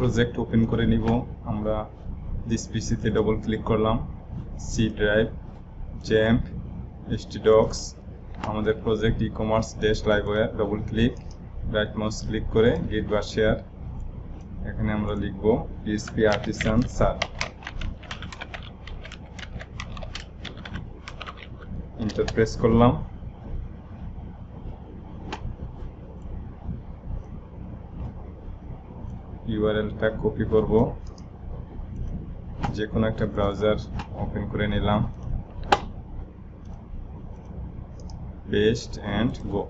Project open করে নিব। আমরা দিস পিসিতে ডবল ক্লিক করলাম, সি ড্রাইভ, জ্যাম্প, htdocs, আমাদের project e-commerce dash livewire, double click, right mouse click করে গিট বা শেয়ার, এখানে আমরা লিখব PHP artisan serve, enter press করলাম। ইউআরএলটা কপি করব, যে কোনো একটা ব্রাউজার ওপেন করে নিলাম, পেস্ট এন্ড গো।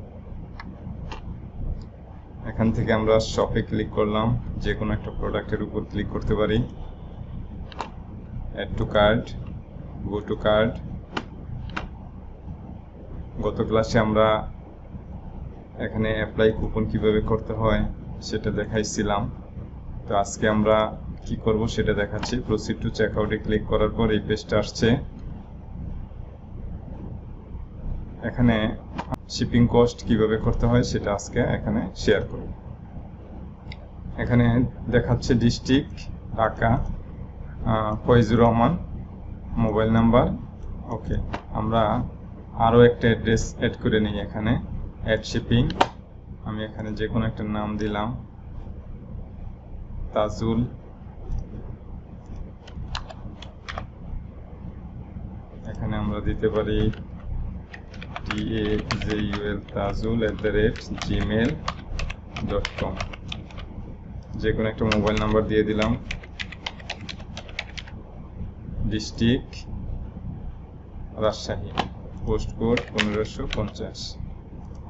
এখান থেকে আমরা শপে ক্লিক করলাম, যে কোনো একটা প্রোডাক্টের উপর ক্লিক করতে পারি, add to cart, go to cart. গত ক্লাসে আমরা এখানে অ্যাপ্লাই কুপন কিভাবে করতে হয় সেটা দেখাইছিলাম। তো আজকে আমরা কি করব সেটা দেখাচ্ছি। প্রসিড টু চেকআউটে ক্লিক করার পর এই পেজটা আসছে। এখানে শিপিং কস্ট কিভাবে করতে হয় সেটা আজকে এখানে শেয়ার করব। এখানে দেখাচ্ছে district Dhaka, Foyzur Rahman, mobile number. Okay, আমরা আরও একটা অ্যাড্রেস অ্যাড করে নিই এখানে, অ্যাড শিপিং। আমি এখানে যে কোনো একটা নাম দিলাম, তাজুল। এখানে আমরা দিতে পারি TAJUL tajul@gmail.com। যে কোনো একটা মোবাইল নাম্বার দিয়ে দিলাম, ডিস্ট্রিক্ট রাজশাহী, পোস্ট কোড 1550,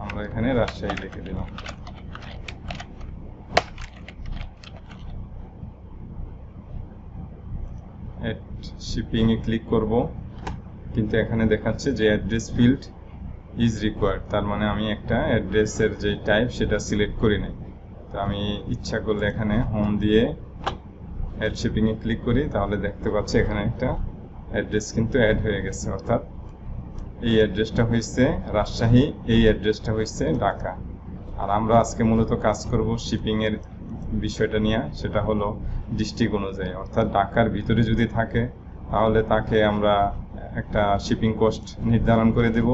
আমরা এখানে রাজশাহী লিখে দিলাম। অ্যাড শিপিং এ ক্লিক করব, কিন্তু এখানে দেখাচ্ছে যে অ্যাড্রেস ফিল্ড ইজ রিকোয়ার্ড, তার মানে আমি একটা অ্যাড্রেসের যে টাইপ সেটা সিলেক্ট করি নাই। তো আমি ইচ্ছা করলে এখানে হোম দিয়ে অ্যাড শিপিং এ ক্লিক করি, তাহলে দেখতে পাচ্ছি এখানে একটা অ্যাড্রেস কিন্তু অ্যাড হয়ে গেছে, অর্থাৎ এই অ্যাড্রেসটা হয়েছে রাজশাহী, এই অ্যাড্রেসটা হয়েছে ঢাকা। আর আমরা আজকে মূলত কাজ করব শিপিং এর বিষয়টা নিয়ে, সেটা হলো ডিস্ট্রিক্ট অনুযায়ী, অর্থাৎ ঢাকার ভিতরে যদি থাকে তাহলে তাকে আমরা একটা শিপিং কস্ট নির্ধারণ করে দেব,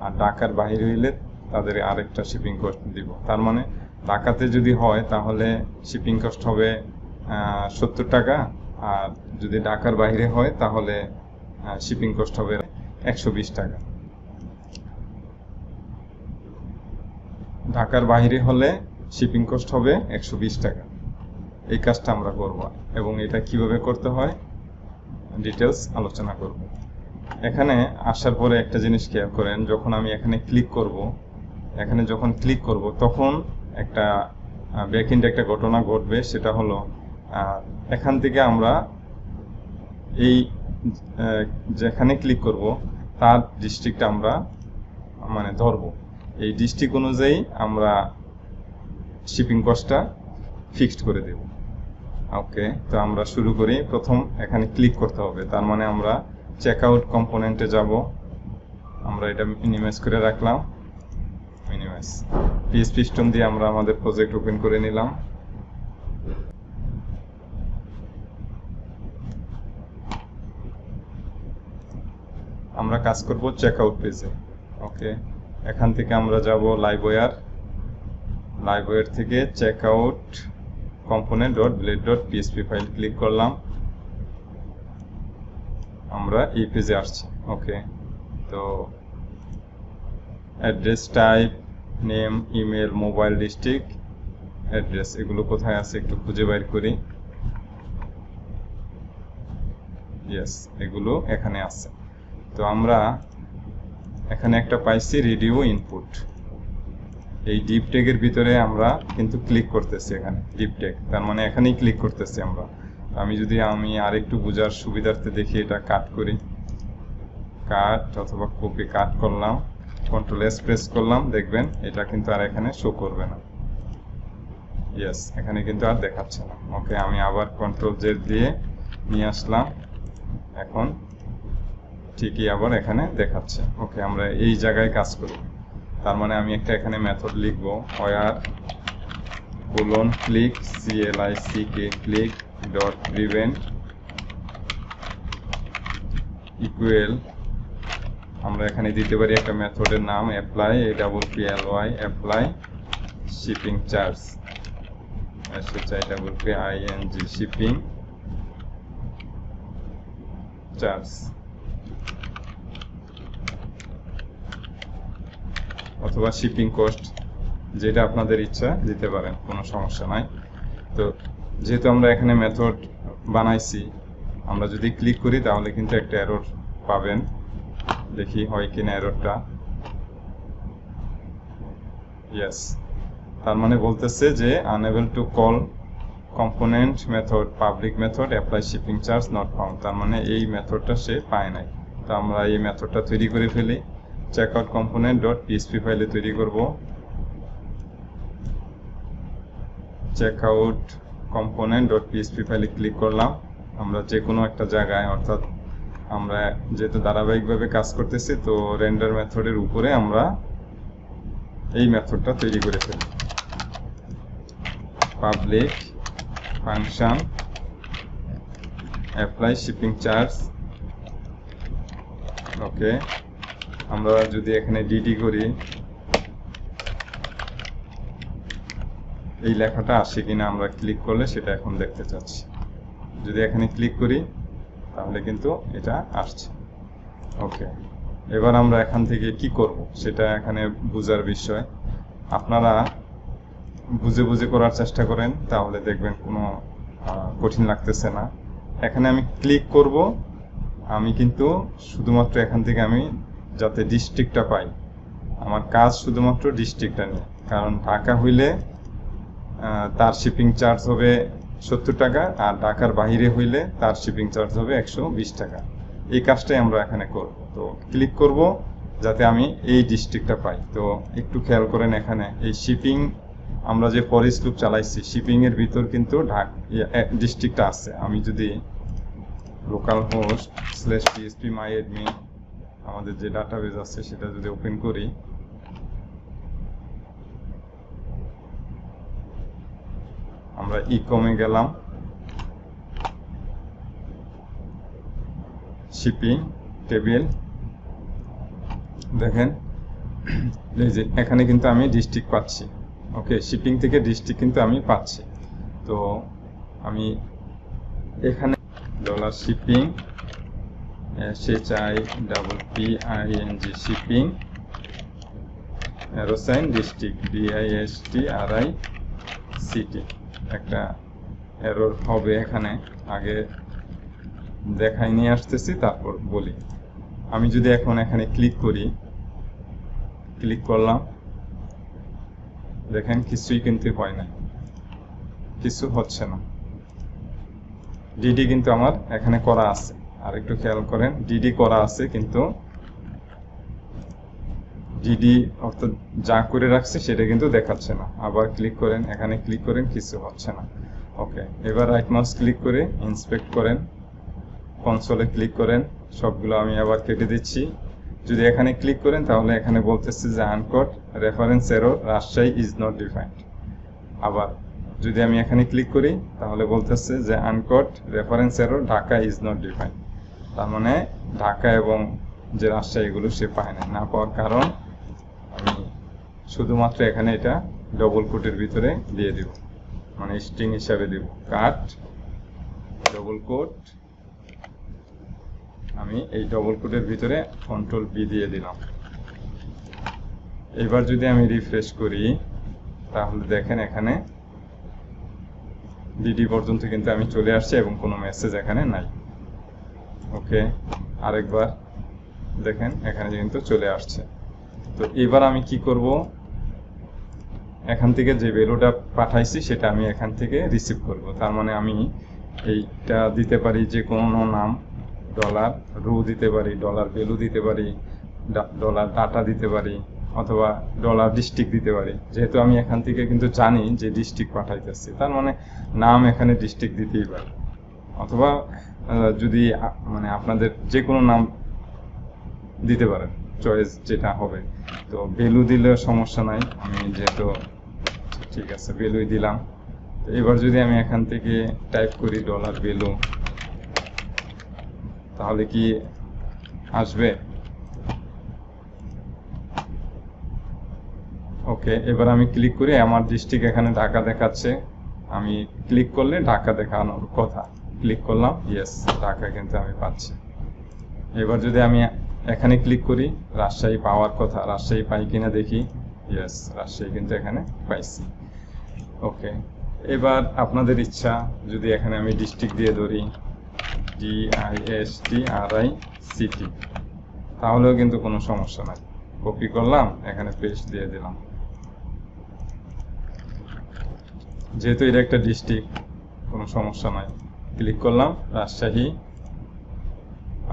আর ঢাকার বাইরে হইলে তাদের আরেকটা শিপিং কস্ট দিব। তার মানে ঢাকাতে যদি হয় তাহলে শিপিং কস্ট হবে 70 টাকা, আর যদি ঢাকার বাইরে হয় তাহলে শিপিং কস্ট হবে 120 টাকা। ঢাকার বাইরে হলে শিপিং কস্ট হবে 120 টাকা। এই কাজটা আমরা করব, এবং এটা কিভাবে করতে হয় ডিটেলস আলোচনা করব। এখানে আসার পরে একটা জিনিস খেয়াল করেন, যখন আমি এখানে ক্লিক করব, এখানে যখন ক্লিক করব তখন একটা ব্যাকএন্ডে একটা ঘটনা ঘটবে, সেটা হলো এখান থেকে আমরা এই যেখানে ক্লিক করব তার ডিস্ট্রিক্টটা আমরা মানে ধরব, এই ডিস্ট্রিক্ট অনুযায়ী আমরা শিপিং কস্টটা ফিক্সড করে দেব। ওকে, তো আমরা শুরু করি। প্রথম এখানে ক্লিক করতে হবে, তার মানে আমরা চেকআউট কম্পোনেন্টে যাব। আমরা এটা মিনিমাইজ করে রাখলাম, মিনিমাইজ PHP স্টোন দিয়ে আমরা আমাদের প্রজেক্ট ওপেন করে নিলাম। আমরা কাজ করব চেকআউট পেজে। ওকে, এখান থেকে আমরা যাব লাইভওয়্যার থেকে চেকআউট component.blade.php ফাইল ক্লিক করলাম, আমরা এই পেজে আসছি। ওকে, তো address type, name, email, mobile, district, address, এগুলো কোথায় আছে একটু খুঁজে বের করি। ইয়েস, এগুলো এখানে আছে। তো আমরা এখানে একটা পাইছি রেডিও ইনপুট, এই ডিপ ট্যাগের ভিতরে আমরা কিন্তু ক্লিক করতেছি, এখানে ডিপ ট্যাগ, তার মানে এখানেই ক্লিক করতেছি আমরা। আমি আরেকটু বোঝার সুবিধার্থে দেখি, এটা কাট করি, কাট অথবা কপি, কাট করলাম, Ctrl+S প্রেস করলাম, দেখবেন এটা কিন্তু আর এখানে শো করবে না। ইয়েস, এখানে কিন্তু আর দেখাচ্ছে না। ওকে, আমি আবার Ctrl+Z দিয়ে নিয়ে আসলাম, এখন ঠিকই আবার এখানে দেখাচ্ছে। ওকে, আমরা এই জায়গায় কাজ করব, তার মানে আমি একটা এখানে মেথড লিখব, where colon click click dot prevent equal আমরা এখানে দিতে পারি একটা মেথডের নাম apply apply shipping charge shipping charge অথবা শিপিং কস্ট, যেটা আপনাদের ইচ্ছা দিতে পারেন, কোনো সমস্যা নাই। তো যেহেতু আমরা এখানে মেথড বানাইছি, আমরা যদি ক্লিক করি তাহলে কিন্তু একটা এরর পাবেন। দেখি হয় কিনা এররটা। ইয়েস, তার মানে বলতেছে যে unable to call component method public method apply shipping charge not found. তার মানে এই মেথডটা সে পায় নাই। তো আমরা এই মেথডটা তৈরি করে ফেলি। চেকআউট কম্পোনেন্ট ডট পিএসপি ফাইলে তৈরি করব। চেকআউট কম্পোনেন্ট ডট পিএসপি ফাইলে ক্লিক করলাম। আমরা যে কোনো একটা জায়গায়, অর্থাৎ আমরা যেহেতু ধারাবাহিকভাবে কাজ করতেছি, তো রেন্ডার মেথডের উপরে আমরা এই মেথডটা তৈরি করে ফেলি। Public function apply shipping charge. Okay, আমরা যদি এখানে ডিডি করি, এই লেখাটা আসে কিনা আমরা ক্লিক করলে সেটা এখন দেখতে চাচ্ছি। যদি এখানে ক্লিক করি তাহলে কিন্তু এটা আসছে। ওকে, এবার আমরা এখান থেকে কি করব সেটা এখানে বোঝার বিষয়। আপনারা বুঝে বুঝে করার চেষ্টা করেন, তাহলে দেখবেন কোনো কঠিন লাগতেছে না। এখানে আমি ক্লিক করব, আমি কিন্তু শুধুমাত্র এখান থেকে আমি যাতে ডিস্ট্রিক্টটা পাই, আমার কাজ শুধুমাত্র ডিস্ট্রিক্টটা নিয়ে। কারণ ঢাকা হইলে তার শিপিং চার্জ হবে 70 টাকা, আর ঢাকার বাইরে হইলে তার শিপিং চার্জ হবে 120 টাকা। এই কাজটাই আমরা এখানে করব। তো ক্লিক করব যাতে আমি এই ডিস্ট্রিক্টটা পাই। তো একটু খেয়াল করেন, এখানে এই শিপিং আমরা যে ফরিস লুপ চালাইছি, শিপিং এর ভিতর কিন্তু ডিস্ট্রিক্টটা আছে। আমি যদি localhost/phpMyAdmin আমাদের যে ডাটাবেস আছে সেটা যদি ওপেন করি, আমরা ইকমে গেলাম, শিপিং টেবিল, দেখেন এই যে এখানে কিন্তু আমি ডিস্ট্রিক্ট পাচ্ছি। ওকে, শিপিং থেকে ডিস্ট্রিক্ট কিন্তু আমি পাচ্ছি। তো আমি এখানে $shipping shipping @ ডিস্ট্রিক্ট DISTRICT একটা এরর হবে এখানে, আগে দেখাই নিয়ে আসতেছি তারপর বলি। আমি যদি এখন এখানে ক্লিক করি, ক্লিক করলাম, দেখেন কিছুই কিন্তু হয় না, কিছু হচ্ছে না। ডিডি কিন্তু আমার এখানে করা আছে, আর একটু খেয়াল করেন ডিডি করা আছে, কিন্তু ডিডি অর্থাৎ যা করে রাখছে সেটা কিন্তু দেখাচ্ছে না। আবার ক্লিক করেন, এখানে ক্লিক করেন, কিছু হচ্ছে না। ওকে, এবার রাইট মাউস ক্লিক করে ইন্সপেক্ট করেন, কনসোলে ক্লিক করেন, সবগুলো আমি আবার কেটে দিচ্ছি। যদি এখানে ক্লিক করেন তাহলে এখানে বলতেছে যে uncaught reference error Rajshahi is not defined. আবার যদি আমি এখানে ক্লিক করি তাহলে বলতেছে যে uncaught reference error Dhaka is not defined. তার মানে ঢাকা এবং যে রাজশাহী এগুলো সে পায় না। পাওয়ার কারণ আমি শুধুমাত্র এখানে এটা ডবল কোটের ভিতরে দিয়ে দিব, মানে স্ট্রিং হিসাবে দিব, কাট ডবল কোট। আমি এই ডবল কোটের ভিতরে কন্ট্রোল বি দিয়ে দিলাম। এবার যদি আমি রিফ্রেশ করি তাহলে দেখেন এখানে ডিডি পর্যন্ত কিন্তু আমি চলে আসছি এবং কোনো মেসেজ এখানে নাই। ওকে, আরেকবার দেখেন এখানে কিন্তু চলে আসছে। তো এবার আমি কি করব, এখান থেকে যে ভ্যালুটা পাঠাইছি সেটা আমি এখান থেকে রিসিভ করব। তার মানে আমি এইটা দিতে পারি যে কোনো নাম, ডলার রু দিতে পারি, ডলার ভ্যালু দিতে পারি, ডলার ডাটা দিতে পারি, অথবা ডলার ডিস্ট্রিক্ট দিতে পারি। যেহেতু আমি এখান থেকে কিন্তু জানি যে ডিস্ট্রিক্ট পাঠাইতেছি, তার মানে নাম এখানে ডিস্ট্রিক্ট দিতেই পারি, অথবা যদি মানে আপনাদের যে কোনো নাম দিতে পারেন, চয়েস যেটা হবে। তো ভ্যালু দিলে সমস্যা নাই, আমি যেহেতু ঠিক আছে, ভ্যালুই দিলাম। তো এবার যদি আমি এখান থেকে টাইপ করি ডলার ভ্যালু, তাহলে কি আসবে? ওকে, এবার আমি ক্লিক করি, আমার ডিস্ট্রিক্ট এখানে ঢাকা দেখাচ্ছে। আমি ক্লিক করলে ঢাকা দেখানোর কথা, ক্লিক করলাম, ইয়েস, ঢাকা কিন্তু আমি পাচ্ছি। এবার যদি আমি এখানে ক্লিক করি, রাজশাহী পাওয়ার কথা, রাজশাহী পাই কিনা দেখি, ইয়েস, রাজশাহী কিন্তু এখানে পাইছি। ওকে, এবার আপনাদের ইচ্ছা, যদি এখানে আমি ডিস্ট্রিক্ট দিয়ে ধরি DISTRICT, তাহলেও কিন্তু কোনো সমস্যা নাই। কপি করলাম, এখানে পেস্ট দিয়ে দিলাম। যেহেতু এটা একটা ডিস্ট্রিক্ট, কোনো সমস্যা নাই। ক্লিক করলাম রাজশাহী,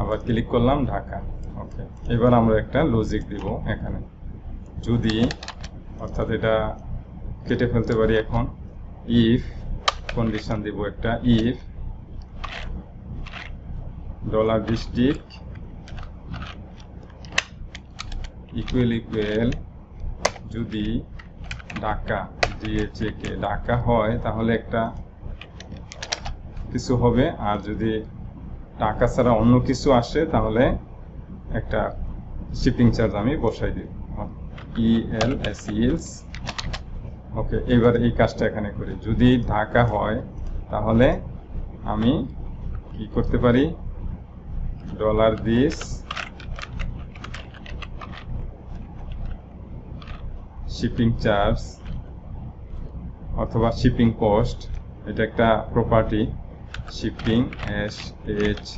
আবার ক্লিক করলাম ঢাকা। ওকে, এবার আমরা একটা লজিক দিব এখানে, যদি, অর্থাৎ এটা কেটে ফেলতে পারি এখন। ইফ কন্ডিশন দিব একটা, ইফ ডলার ডিস্ট্রিক্ট ইকুয়াল যদি ঢাকা, DHAK ঢাকা হয়, তাহলে একটা কিছু হবে, আর যদি টাকা ছাড়া অন্য কিছু আসে তাহলে একটা শিপিং চার্জ আমি বসাই দিব, ELSELS। ওকে, এবার এই কাজটা এখানে করি। যদি ঢাকা হয় তাহলে আমি কি করতে পারি, ডলার দিস শিপিং চার্জ অথবা শিপিং কস্ট, এটা একটা property, shipping SHIPPING,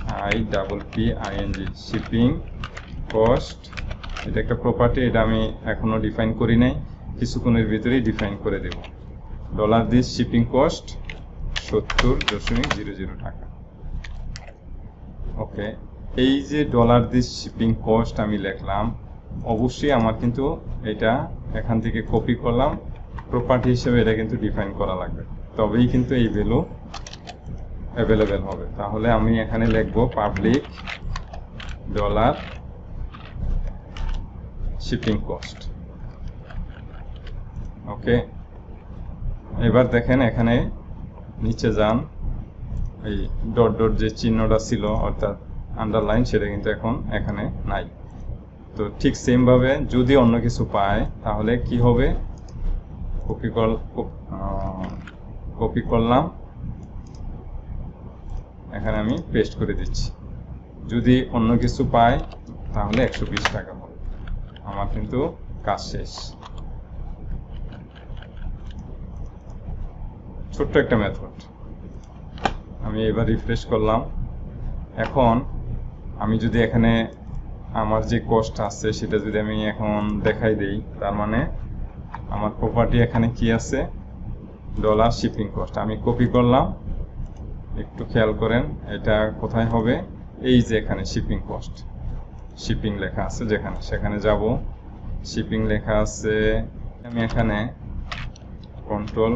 shipping cost, এটা একটা প্রপার্টি, এটা আমি এখনো ডিফাইন করি নাই, কিছুক্ষণের ভিতরেই ডিফাইন করে দেব। ডলার দিস শিপিং কস্ট 70.00 টাকা। ওকে, এই যে ডলার দিস শিপিং কস্ট আমি লিখলাম, অবশ্যই আমার কিন্তু এটা এখান থেকে কপি করলাম, প্রপার্টি হিসেবে এটা কিন্তু ডিফাইন করা লাগবে, তবেই কিন্তু এই ভ্যালু অ্যাভেলেবেল হবে। তাহলে আমি এখানে লিখব পাবলিক ডলার শিপিং কস্ট। ওকে, এবার দেখেন এখানে নিচে যান, এই ডট ডট যে চিহ্নটা ছিল অর্থাৎ আন্ডারলাইন, সেটা কিন্তু এখন এখানে নাই। তো ঠিক সেম ভাবে যদি অন্য কিছু পায় তাহলে কি হবে, কপি করলাম, এখানে আমি পেস্ট করে দিচ্ছি। যদি অন্য কিছু পায় তাহলে 120 টাকা হবে। আমার কিন্তু কাজ শেষ। ছোট্ট একটা মেথড। আমি এবার রিফ্রেশ করলাম। এখন আমি যদি এখানে আমার যে কস্ট আছে সেটা যদি আমি এখন দেখাই দেই, তার মানে আমার প্রপার্টি এখানে কি আছে, ডলার শিপিং কস্ট। আমি কপি করলাম, একটু খেয়াল করেন এটা কোথায় হবে, এই যে এখানে শিপিং কস্ট, শিপিং লেখা আছে যেখানে, সেখানে যাব, শিপিং লেখা আছে। আমি এখানে control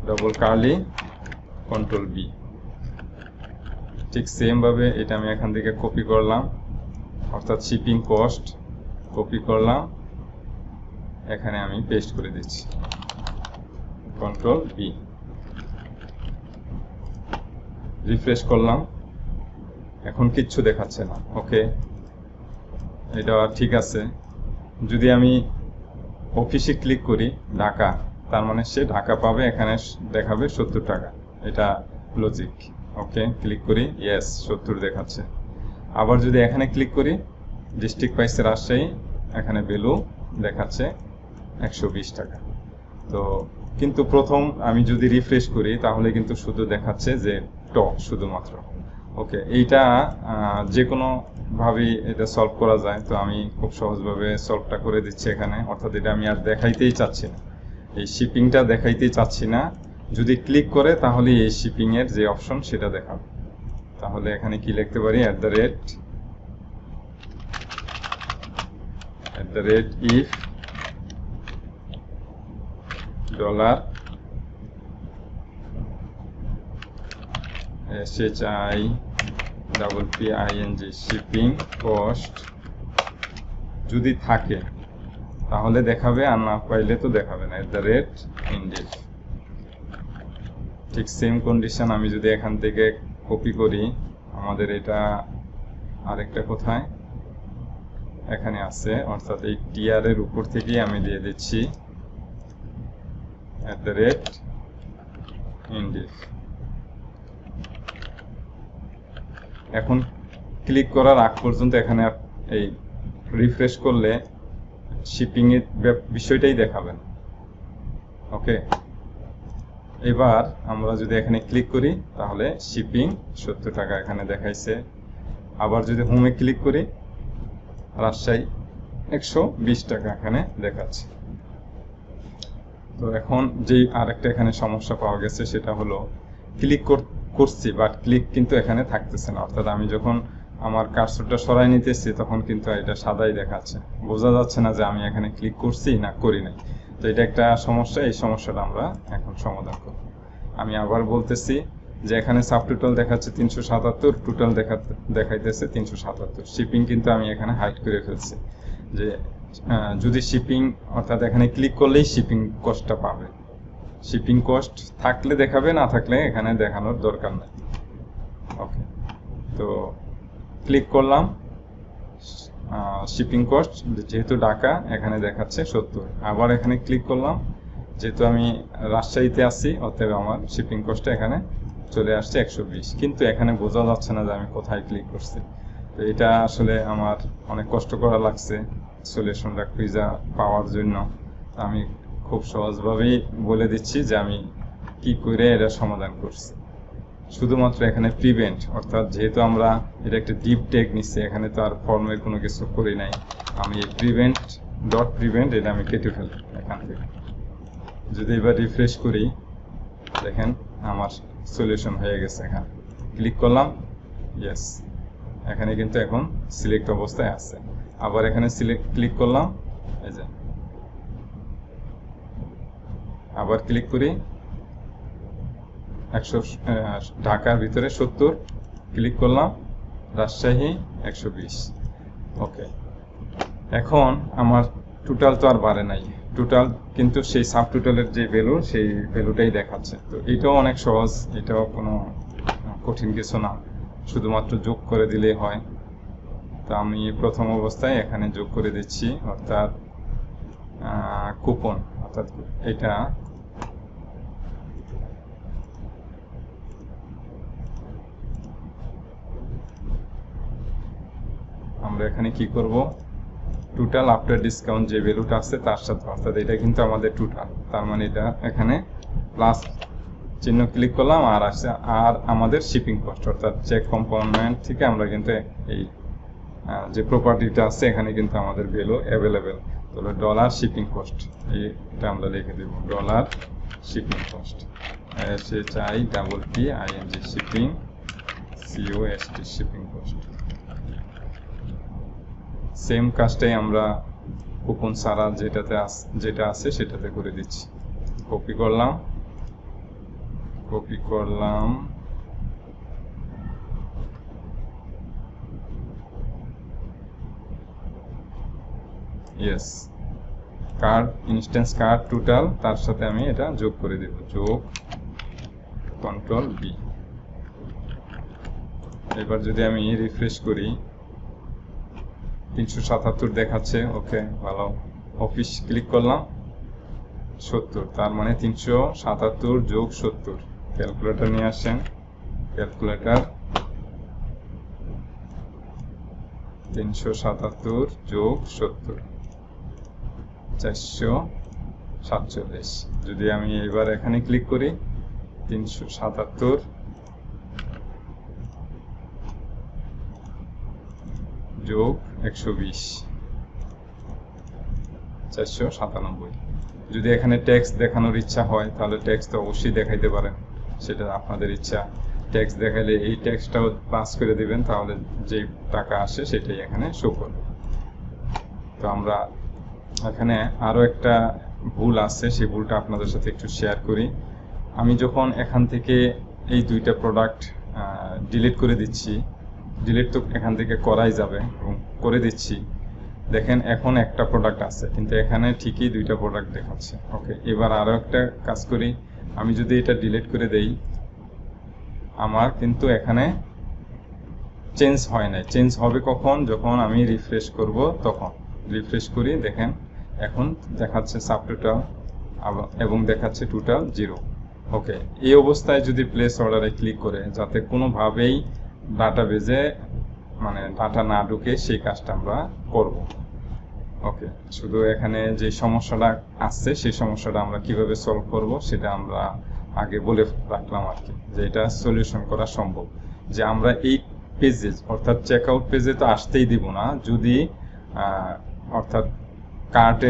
double curly control B, ঠিক সেম ভাবে এটা আমি এখান থেকে কপি করলাম, অর্থাৎ শিপিং কস্ট কপি করলাম, এখানে আমি পেস্ট করে দিচ্ছি, কন্ট্রোল B, রিফ্রেশ করলাম, এখন কিচ্ছু দেখাচ্ছে না। ওকে, এটা ঠিক আছে। যদি আমি অফিসে ক্লিক করি ঢাকা, তার মানে সে ঢাকা পাবে, এখানে দেখাবে 70 টাকা, এটা লজিক। ওকে, ক্লিক করি, ইয়েস 70 দেখাচ্ছে। আবার যদি এখানে ক্লিক করি, ডিস্ট্রিক্ট পাইছে রাজশাহী, এখানে ভ্যালু দেখাচ্ছে 120 টাকা। তো কিন্তু প্রথম আমি যদি রিফ্রেশ করি তাহলে কিন্তু শুধু দেখাচ্ছে যে শুধুমাত্র। ওকে, এইটা যে কোনো ভাবেই এটা সলভ করা যায়। তো আমি খুব সহজভাবে সলভটা করে দিচ্ছি এখানে, অর্থাৎ এটা আমি আর দেখাইতেই চাচ্ছি না, এই শিপিংটা দেখাইতেই চাচ্ছি না। যদি ক্লিক করে তাহলে এই শিপিং এর যে অপশন সেটা দেখাবে। তাহলে এখানে কি লিখতে পারি, @if dollar SHIPPING shipping cost যদি থাকে, তাহলে দেখাবে, আর না পাইলে তো দেখাবে না। @indeed। ঠিক সেম কন্ডিশন আমি যদি এখান থেকে কপি করি, আমাদের এটা আরেকটা কোথায় এখানে আছে, অর্থাৎ এই টিআর এর উপর থেকেই আমি দিয়ে দিচ্ছি @indeed। এখন ক্লিক করার আগ পর্যন্ত এখানে এই রিফ্রেশ করলে শিপিং এর বিষয়টাই দেখাবেন। ওকে, এবার আমরা যদি এখানে ক্লিক করি তাহলে শিপিং 70 টাকা এখানে দেখাইছে। আবার যদি হোমে ক্লিক করি, রাজশাহী 120 টাকা এখানে দেখাচ্ছে। তো এখন যেই আরেকটা এখানে সমস্যা পাওয়া গেছে সেটা হলো ক্লিক করছি, বাট ক্লিক কিন্তু এখানে থাকতেছে না। অর্থাৎ আমি যখন আমার কার্সরটা সরাই নিতেছি তখন কিন্তু এটা সাদাই দেখাচ্ছে, বোঝা যাচ্ছে না যে আমি এখানে ক্লিক করছি না করি নাই। তো এটা একটা সমস্যা, এই সমস্যাটা আমরা এখন সমাধান করব। আমি আবার বলতেছি যে এখানে সাবটোটাল দেখাচ্ছে 377, টোটাল দেখাইতেছে 377। শিপিং কিন্তু আমি এখানে হাইড করে ফেলছি, যে যদি শিপিং অর্থাৎ এখানে ক্লিক করলেই শিপিং কস্টটা পাবে। শিপিং কস্ট থাকলে দেখাবে, না থাকলে এখানে দেখানোর দরকার নেই। ওকে, তো ক্লিক করলাম, শিপিং কস্ট যেহেতু ঢাকা এখানে দেখাচ্ছে 70। আবার এখানে ক্লিক করলাম, যেহেতু আমি রাজশাহীতে আছি অতএব আমার শিপিং কস্টটা এখানে চলে আসছে 120, কিন্তু এখানে বোঝা যাচ্ছে না যে আমি কোথায় ক্লিক করছি। তো এটা আসলে আমার অনেক কষ্ট করা লাগছে সলিউশনটা খুঁজে পাওয়ার জন্য। আমি খুব সহজভাবেই বলে দিচ্ছি যে আমি কি করে এটা সমাধান করছি। শুধুমাত্র এখানে প্রিভেন্ট, অর্থাৎ যেহেতু আমরা এটা একটা ডিপ টেগ নিচ্ছি, এখানে তো আর ফর্মের কোনো কিছু করি নাই, আমি এই প্রিভেন্ট এটা আমি কেটে ফেলি এখান থেকে। যদি এবার রিফ্রেশ করি, দেখেন আমার সলিউশন হয়ে গেছে। এখানে ক্লিক করলাম, ইয়েস, এখানে কিন্তু এখন সিলেক্ট অবস্থায় আছে। আবার এখানে ক্লিক করলাম, এই যে আবার ক্লিক করি, 100 ঢাকার ভিতরে 70, ক্লিক করলাম, রাজশাহী 120। ওকে, এখন আমার টোটাল তো আর বাড়ে নাই, টোটাল কিন্তু সেই সাব টোটালের যে ভ্যালু সেই ভ্যালুটাই দেখাচ্ছে। তো এটাও অনেক সহজ, এটাও কোনো কঠিন কিছু না, শুধুমাত্র যোগ করে দিলেই হয়। তো আমি প্রথম অবস্থায় এখানে যোগ করে দিচ্ছি, অর্থাৎ কুপন, অর্থাৎ এটা আমরা এখানে কি করব, টোটাল আফটার ডিসকাউন্ট যে ভ্যালুটা আছে তার সাথে, অর্থাৎ এটা কিন্তু আমাদের টোটাল, তার মানে এটা এখানে প্লাস চিহ্ন ক্লিক করলাম, আর আসছে আর আমাদের শিপিং কস্ট, অর্থাৎ চেক কম্পোনেন্ট থেকে আমরা কিন্তু এই যে প্রপার্টিটা আছে এখানে কিন্তু আমাদের ভ্যালু অ্যাভেলেবেল। তাহলে ডলার শিপিং কস্ট, এটা আমরা লিখে দেব dollar shipping cost, SHIPPING shipping COST shipping cost. Same কাজটাই আমরা কুপন ছাড়া যেটা আছে সেটাতে করে দিচ্ছি। কপি করলাম, yes, card instance card total, তার সাথে আমি এটা যোগ করে দেব, যোগ কন্ট্রোল বি। এবার যদি আমি রিফ্রেশ করি, 377 দেখাচ্ছে। ওকে, ভালো। অফিস ক্লিক করলাম, 70, তার মানে 377 যোগ 70। ক্যালকুলেটর নিয়ে আসেন, ক্যালকুলেটর 377 যোগ 70 447। যদি আমি এবার এখানে ক্লিক করি, 377 যোগ 120 497। যদি এখানে ট্যাক্স দেখানোর ইচ্ছা হয় তাহলে ট্যাক্স তো অবশ্যই দেখাইতে পারেন, সেটা আপনাদের ইচ্ছা। ট্যাক্স দেখাইলে এই ট্যাক্সটাও পাস করে দিবেন, তাহলে যে টাকা আসে সেটাই এখানে শো করবে। তো আমরা এখানে আরো একটা ভুল আছে, সেই ভুলটা আপনাদের সাথে একটু শেয়ার করি। আমি যখন এখান থেকে এই দুইটা প্রোডাক্ট ডিলিট করে দিচ্ছি, ডিলিট তো এখান থেকে করাই যাবে এবং করে দিচ্ছি, দেখেন এখন একটা প্রোডাক্ট আছে, কিন্তু এখানে ঠিকই দুইটা প্রোডাক্ট দেখাচ্ছে। ওকে, এবার আরো একটা কাজ করি, আমি যদি এটা ডিলিট করে দেই, আমার কিন্তু এখানে চেঞ্জ হয় নাই। চেঞ্জ হবে কখন? যখন আমি রিফ্রেশ করব তখন। রিফ্রেশ করি, দেখেন এখন দেখাচ্ছে সাবটোটাল এবং দেখাচ্ছে টোটাল 0। ওকে, এই অবস্থায় যদি প্লেস অর্ডারে ক্লিক করে, যাতে কোনোভাবেই ডাটাবেজে মানে ডাটা না ঢুকে, সেই কাজটা আমরা করব। ওকে, শুধু এখানে যে সমস্যাটা আসছে সেই সমস্যাটা আমরা কিভাবে সলভ করব সেটা আমরা আগে বলে রাখলাম আর কি, যে এটা সলিউশন করা সম্ভব। যে আমরা এই পেজে অর্থাৎ চেক আউট পেজে তো আসতেই দিব না, যদি অর্থাৎ কার্ট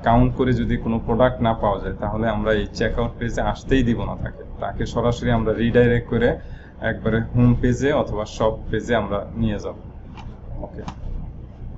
কাউন্ট করে যদি কোনো প্রোডাক্ট না পাওয়া যায়, তাহলে আমরা এই চেক আউট পেজে আসতেই দিব না তাকে সরাসরি আমরা রিডাইরেক্ট করে একবারে হোম পেজে অথবা শপ পেজে আমরা নিয়ে যাব। ওকে।